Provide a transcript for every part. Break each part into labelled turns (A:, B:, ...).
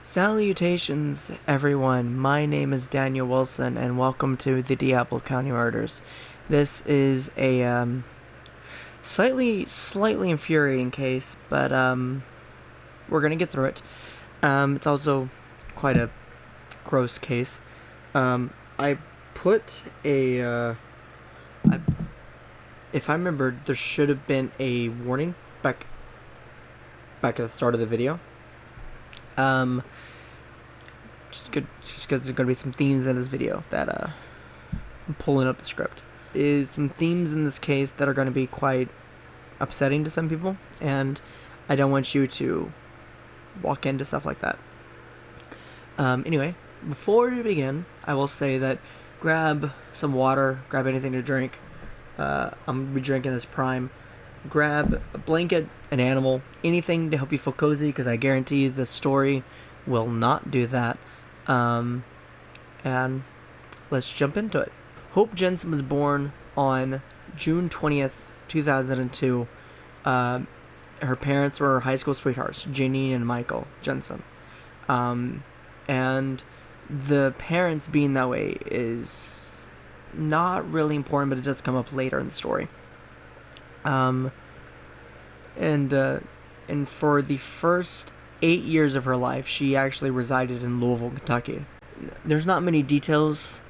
A: Salutations, everyone. My name is Daniel Wilson, and welcome to the Diablo County Murders. This is a slightly infuriating case, but we're gonna get through it. It's also quite a gross case. I put if I remember, there should have been a warning back at the start of the video. Just because there's gonna be some themes in this video that I'm pulling up the script. Is some themes in this case that are gonna be quite upsetting to some people, and I don't want you to walk into stuff like that. Anyway, before we begin, I will say that grab some water, grab anything to drink. I'm gonna be drinking this Prime. Grab a blanket, an animal, anything to help you feel cozy, because I guarantee you the story will not do that. And let's jump into it. Hope Jensen was born on June 20th, 2002. Her parents were high school sweethearts, Janine and Michael Jensen. And the parents being that way is not really important, but it does come up later in the story. And for the first 8 years of her life, she actually resided in Louisville, Kentucky. There's not many details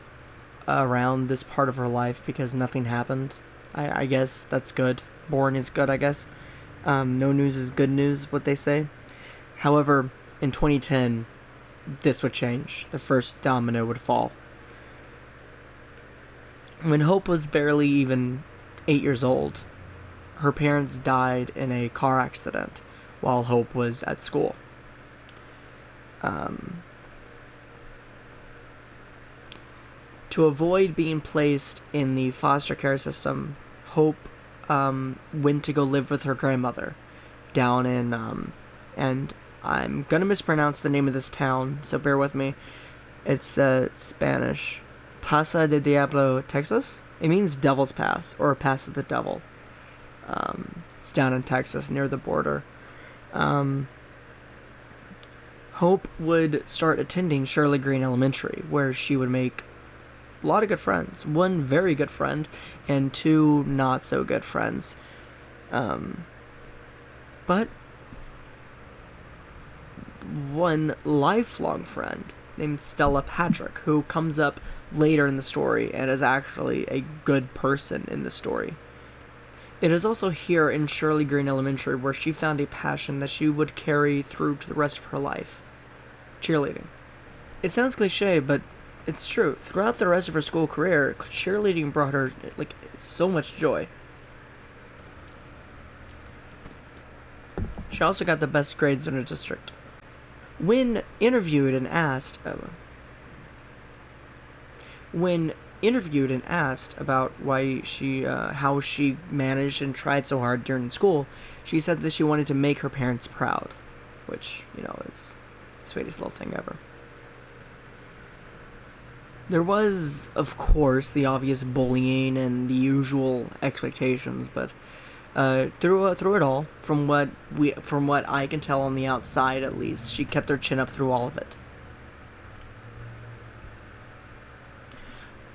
A: around this part of her life because nothing happened. I guess that's good. Boring is good, I guess. No news is good news, what they say. However, in 2010, this would change. The first domino would fall. When Hope was barely even 8 years old, her parents died in a car accident while Hope was at school. To avoid being placed in the foster care system, Hope went to go live with her grandmother down in, and I'm gonna mispronounce the name of this town, so bear with me. It's Spanish. Paso de Diablo, Texas? It means Devil's Pass, or Pass of the Devil. It's down in Texas, near the border. Hope would start attending Shirley Green Elementary, where she would make a lot of good friends. One very good friend, and two not so good friends. But one lifelong friend named Stella Patrick, who comes up later in the story and is actually a good person in the story. It is also here in Shirley Green Elementary where she found a passion that she would carry through to the rest of her life. Cheerleading. It sounds cliche, but it's true. Throughout the rest of her school career, cheerleading brought her, so much joy. She also got the best grades in her district. When interviewed and asked about why how she managed and tried so hard during school, she said that she wanted to make her parents proud, which, it's the sweetest little thing ever. There was, of course, the obvious bullying and the usual expectations, but through it all, from what I can tell on the outside at least, she kept her chin up through all of it.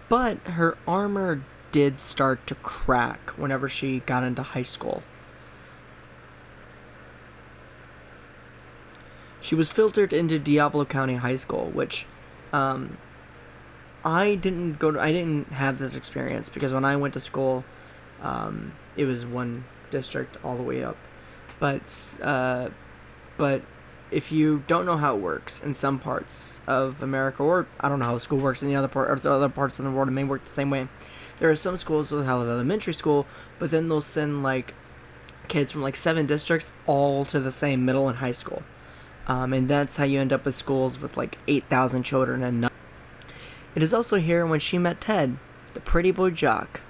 A: But her armor did start to crack whenever she got into high school. She was filtered into Diablo County High School, which I didn't have this experience because when I went to school, it was one district all the way up. But if you don't know how it works in some parts of America, or I don't know how school works in the other parts of the world, it may work the same way. There are some schools that have elementary school, but then they'll send kids from 7 districts all to the same middle and high school. And that's how you end up with schools with 8,000 children and none. It is also here when she met Ted, the pretty boy jock.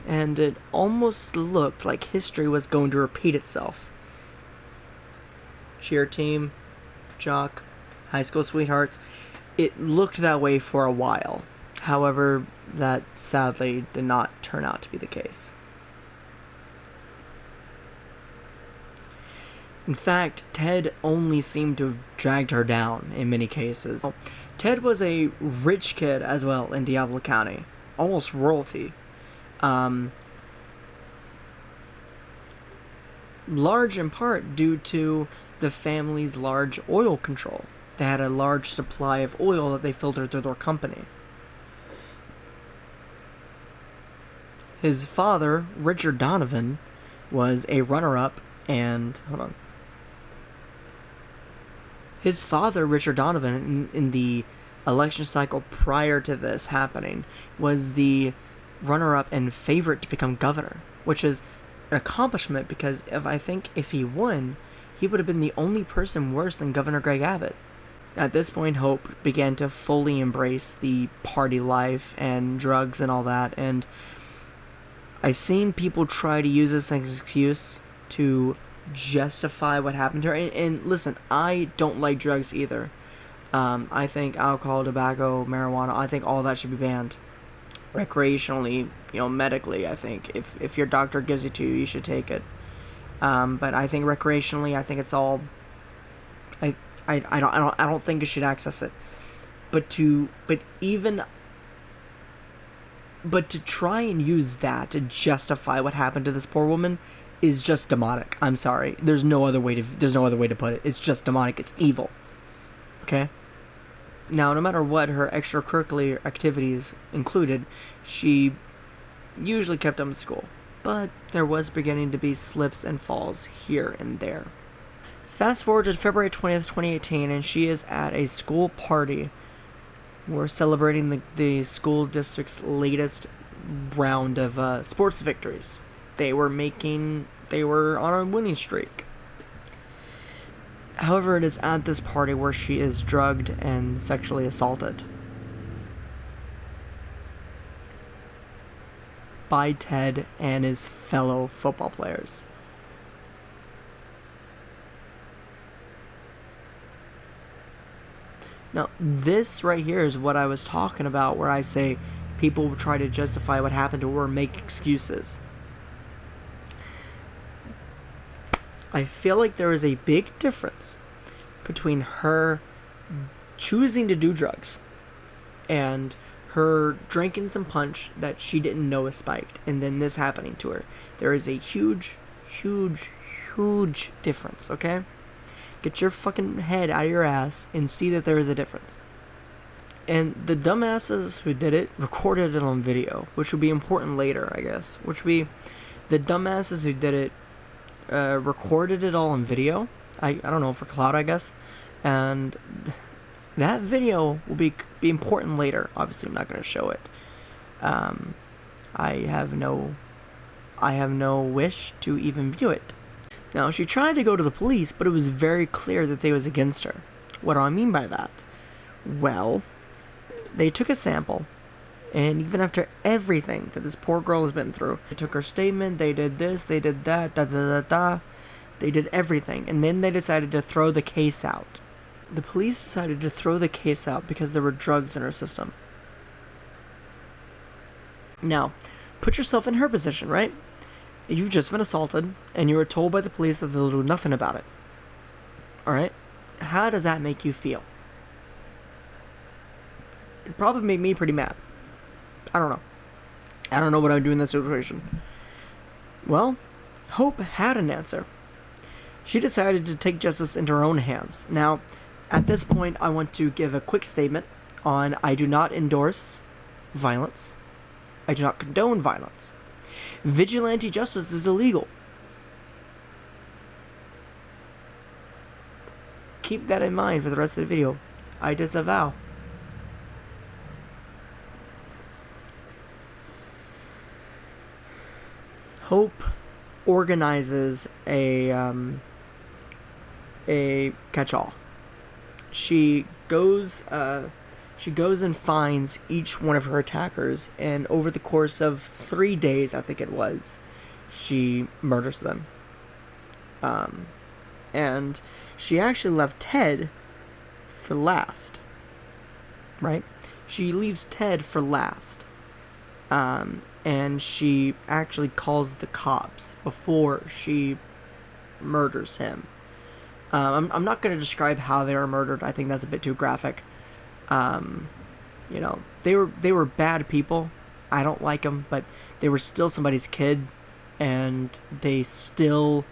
A: And it almost looked like history was going to repeat itself. Cheer team, jock, high school sweethearts. It looked that way for a while. However, that sadly did not turn out to be the case. In fact, Ted only seemed to have dragged her down in many cases. Ted was a rich kid as well in Diablo County, almost royalty. Um, Large in part due to the family's large oil control. They had a large supply of oil that they filtered through their company. His father, Richard Donovan, was a runner-up and... hold on. His father, Richard Donovan, in the election cycle prior to this happening, was the runner-up and favorite to become governor, which is an accomplishment because if he won, he would have been the only person worse than Governor Greg Abbott. At this point, Hope began to fully embrace the party life and drugs and all that, and I've seen people try to use this as an excuse to justify what happened to her. And listen, I don't like drugs either. I think alcohol, tobacco, marijuana, I think all that should be banned. Recreationally, medically, I think. If your doctor gives it to you, you should take it. But I think recreationally, I think it's all... I don't think you should access it. But to try and use that to justify what happened to this poor woman is just demonic. I'm sorry. There's no other way to put it. It's just demonic. It's evil. Okay? Now, no matter what her extracurricular activities included, she usually kept up in school. But there was beginning to be slips and falls here and there. Fast forward to February 20th, 2018, and she is at a school party. We're celebrating the school district's latest round of sports victories. They were on a winning streak. However, it is at this party where she is drugged and sexually assaulted by Ted and his fellow football players. Now, this right here is what I was talking about, where I say people try to justify what happened to her or make excuses. I feel like there is a big difference between her choosing to do drugs and her drinking some punch that she didn't know was spiked, and then this happening to her. There is a huge, huge, huge difference, okay? Get your fucking head out of your ass and see that there is a difference. And the dumbasses who did it recorded it on video, which would be important later, I guess. Which would be the dumbasses who did it recorded it all on video. I don't know, for cloud, I guess. And that video will be important later. Obviously, I'm not going to show it. I have no wish to even view it. Now, she tried to go to the police, but it was very clear that they was against her. What do I mean by that? Well, they took a sample, and even after everything that this poor girl has been through, they took her statement, they did this, they did that, they did everything, and then they decided to throw the case out. The police decided to throw the case out because there were drugs in her system. Now, put yourself in her position, right? You've just been assaulted, and you were told by the police that they'll do nothing about it. Alright? How does that make you feel? It probably made me pretty mad. I don't know. I don't know what I would do in that situation. Well, Hope had an answer. She decided to take justice into her own hands. Now, at this point, I want to give a quick statement on I do not endorse violence. I do not condone violence. Vigilante justice is illegal. Keep that in mind for the rest of the video. I disavow. Hope organizes a catch-all. She goes and finds each one of her attackers, and over the course of 3 days, I think it was, she murders them. And she actually left Ted for last. Right? She leaves Ted for last. And she actually calls the cops before she murders him. I'm not going to describe how they were murdered. I think that's a bit too graphic. Um, you know, they were bad people. I don't like them, but they were still somebody's kid, and they still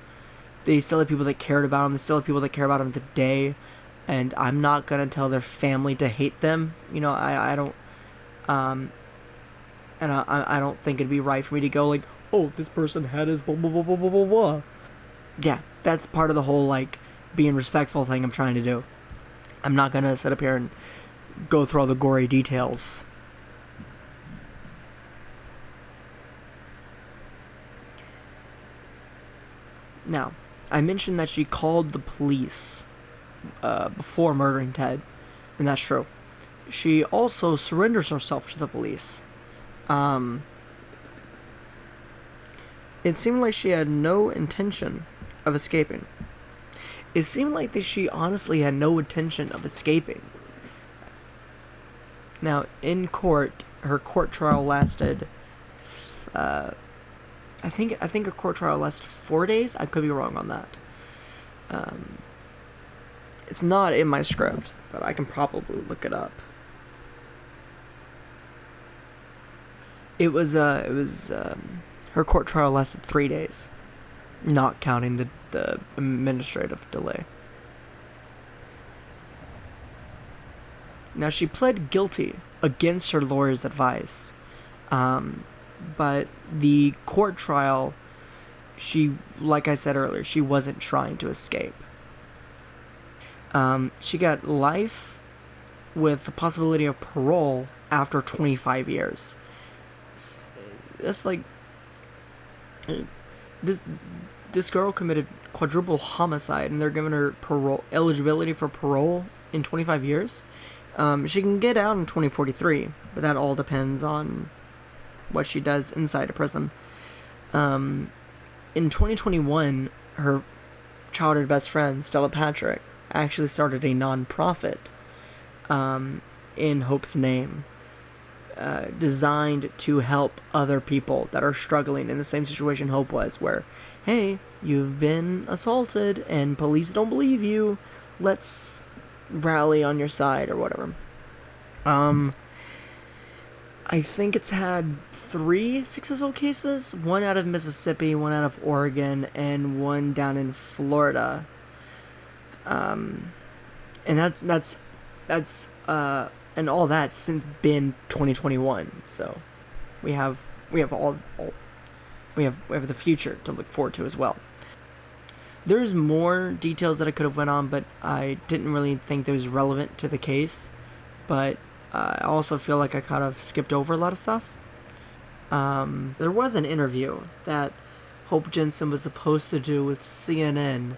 A: have people that cared about them. They still have people that care about them today, and I'm not gonna tell their family to hate them. I don't, um, and I don't think it'd be right for me to go like, oh, this person had his blah blah blah blah blah blah blah. Yeah, that's part of the whole like being respectful thing I'm trying to do. I'm not gonna sit up here and go through all the gory details. Now, I mentioned that she called the police before murdering Ted, and that's true. She also surrenders herself to the police. Um, it seemed like she had no intention of escaping. It seemed like that she honestly had no intention of escaping. Now, in court, her court trial lasted. Uh, I think her court trial lasted 4 days. I could be wrong on that. Um, it's not in my script, but I can probably look it up. Her court trial lasted 3 days, not counting the administrative delay. Now, she pled guilty against her lawyer's advice, um, but the court trial, like I said earlier, she wasn't trying to escape. She got life with the possibility of parole after 25 years. That's like this this girl committed quadruple homicide, and they're giving her parole eligibility for parole in 25 years. She can get out in 2043, but that all depends on what she does inside a prison. Um, in 2021, her childhood best friend, Stella Patrick, actually started a non-profit in Hope's name, designed to help other people that are struggling in the same situation Hope was, where, hey, you've been assaulted and police don't believe you, let's rally on your side or whatever. Um, I think it's had 3 successful cases, one out of Mississippi, one out of Oregon, and one down in Florida. Um, and that's and all that since been 2021. So we have we have the future to look forward to as well. There's more details that I could have went on, but I didn't really think that was relevant to the case. But I also feel like I kind of skipped over a lot of stuff. There was an interview that Hope Jensen was supposed to do with CNN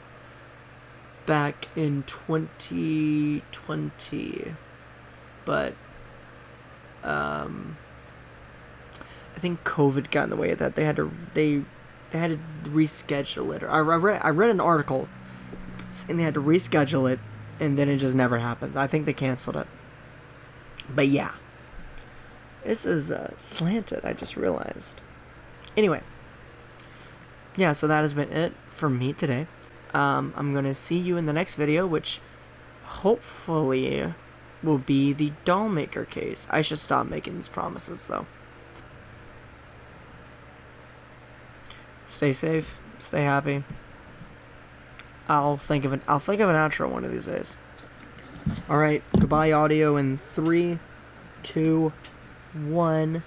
A: back in 2020, but I think COVID got in the way of that. They had to reschedule it. I read an article, and they had to reschedule it, and then it just never happened. I think they canceled it. But yeah, this is slanted. I just realized. Anyway, yeah. So that has been it for me today. I'm gonna see you in the next video, which hopefully will be the doll maker case. I should stop making these promises though. Stay safe. Stay happy. I'll think of an outro one of these days. All right. Goodbye, audio in 3, 2, 1.